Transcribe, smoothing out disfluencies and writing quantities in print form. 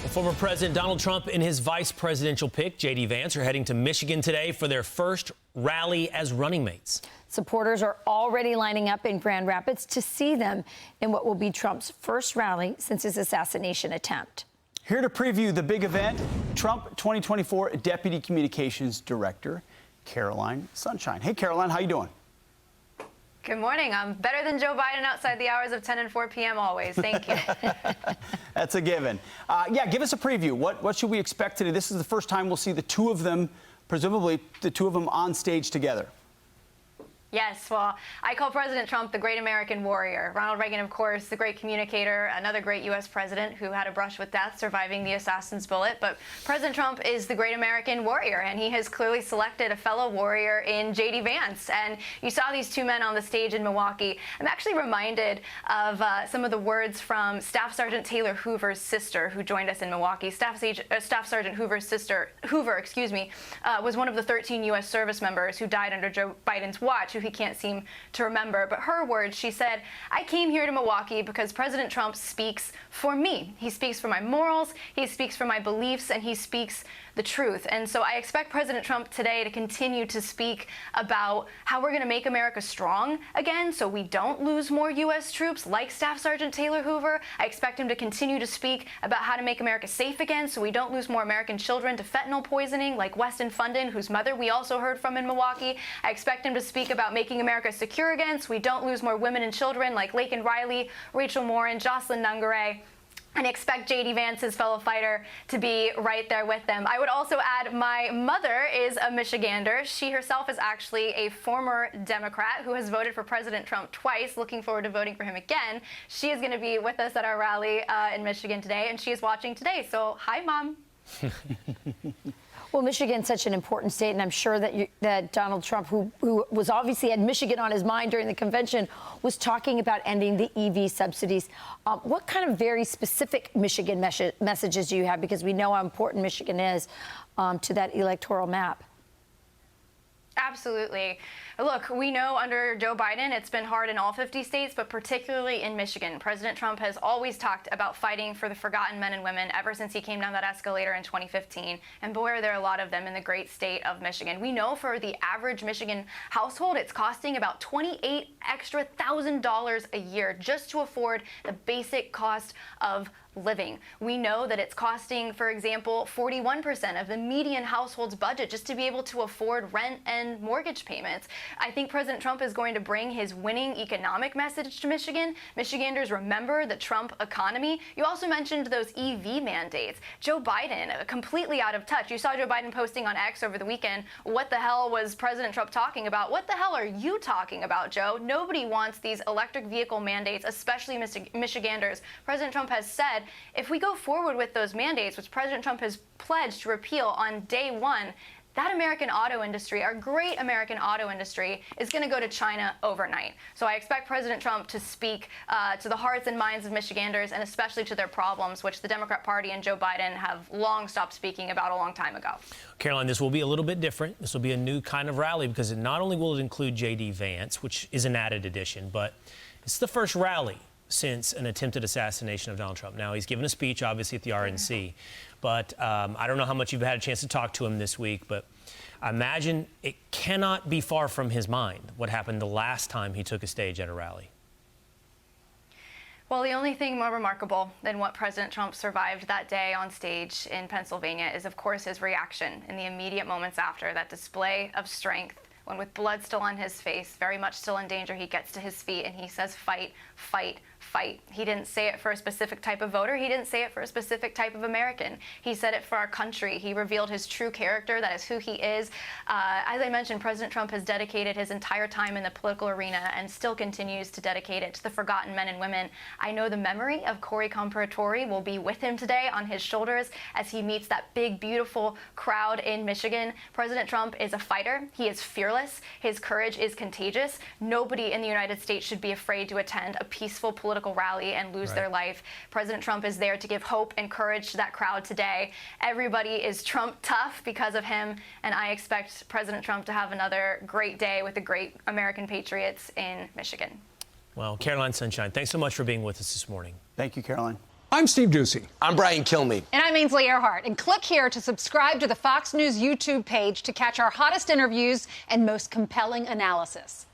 Former President Donald Trump and his vice presidential pick, JD Vance, are heading to Michigan today for their first rally as running mates. Supporters are already lining up in Grand Rapids to see them in what will be Trump's first rally since his assassination attempt. Here to preview the big event, Trump 2024 Deputy Communications Director, Caroline Sunshine. Hey, Caroline, how you doing? Good morning. I'm better than Joe Biden outside the hours of 10 and 4 p.m. always. Thank you. That's a given. Yeah, give us a preview. What should we expect today? This is the first time we'll see the two of them, presumably the two of them on stage together. Yes, well, I call President Trump the great American warrior. Ronald Reagan, of course, the great communicator, another great U.S. president who had a brush with death, surviving the assassin's bullet. But President Trump is the great American warrior, and he has clearly selected a fellow warrior in JD Vance. And you saw these two men on the stage in Milwaukee. I'm actually reminded of some of the words from Staff Sergeant Taylor Hoover's sister, who joined us in Milwaukee. Staff Sergeant Hoover's sister, was one of the 13 U.S. service members who died under Joe Biden's watch, who he can't seem to remember. But her words, she said, "I came here to Milwaukee because President Trump speaks for me. He speaks for my morals, he speaks for my beliefs, and he speaks the truth." And so I expect President Trump today to continue to speak about how we're going to make America strong again so we don't lose more U.S. troops like Staff Sergeant Taylor Hoover. I expect him to continue to speak about how to make America safe again so we don't lose more American children to fentanyl poisoning like Weston Fundin, whose mother we also heard from in Milwaukee. I expect him to speak about making America secure again so we don't lose more women and children like Laken Riley, Rachel Morin, Jocelyn Nungaray. And expect JD Vance, his fellow fighter, to be right there with them. I would also add my mother is a Michigander. She herself is actually a former Democrat who has voted for President Trump twice, looking forward to voting for him again. She is going to be with us at our rally in Michigan today, and she is watching today. So, hi, Mom. Well, Michigan's such an important state, and I'm sure that Donald Trump, who was obviously had Michigan on his mind during the convention, was talking about ending the EV subsidies. What kind of very specific Michigan messages do you have? Because we know how important Michigan is to that electoral map. Absolutely. Look, we know under Joe Biden, it's been hard in all 50 states, but particularly in Michigan. President Trump has always talked about fighting for the forgotten men and women ever since he came down that escalator in 2015. And boy, are there a lot of them in the great state of Michigan. We know for the average Michigan household, it's costing about $28,000 extra a year just to afford the basic cost of living. We know that it's costing, for example, 41% of the median household's budget just to be able to afford rent and mortgage payments. I think President Trump is going to bring his winning economic message to Michigan. Michiganders remember the Trump economy. You also mentioned those EV mandates. Joe Biden, completely out of touch. You saw Joe Biden posting on X over the weekend, what the hell was President Trump talking about? What the hell are you talking about, Joe? Nobody wants these electric vehicle mandates, especially Michiganders. President Trump has said, if we go forward with those mandates, which President Trump has pledged to repeal on day one, that American auto industry, our great American auto industry, is going to go to China overnight. So I expect President Trump to speak to the hearts and minds of Michiganders, and especially to their problems, which the Democrat Party and Joe Biden have long stopped speaking about a long time ago. Caroline, this will be a little bit different. This will be a new kind of rally because not only will it include JD Vance, which is an added addition, but it's the first rally since an attempted assassination of Donald Trump. Now, he's given a speech, obviously, at the RNC, but I don't know how much you've had a chance to talk to him this week, but I imagine it cannot be far from his mind what happened the last time he took a stage at a rally. Well, the only thing more remarkable than what President Trump survived that day on stage in Pennsylvania is, of course, his reaction in the immediate moments after, that display of strength, when with blood still on his face, very much still in danger, he gets to his feet and he says, "Fight, fight, fight." He didn't say it for a specific type of voter. He didn't say it for a specific type of American. He said it for our country. He revealed his true character. That is who he is. As I mentioned, President Trump has dedicated his entire time in the political arena and still continues to dedicate it to the forgotten men and women. I know the memory of Corey Comparatori will be with him today on his shoulders as he meets that big, beautiful crowd in Michigan. President Trump is a fighter. He is fearless. His courage is contagious. Nobody in the United States should be afraid to attend a peaceful political rally and lose their life. President Trump is there to give hope and courage to that crowd today. Everybody is Trump tough because of him, and I expect President Trump to have another great day with the great American patriots in Michigan. Well, Caroline Sunshine, thanks so much for being with us this morning. Thank you, Caroline. I'm Steve Ducey. I'm Brian Kilmeade. And I'm Ainsley Earhart. And click here to subscribe to the Fox News YouTube page to catch our hottest interviews and most compelling analysis.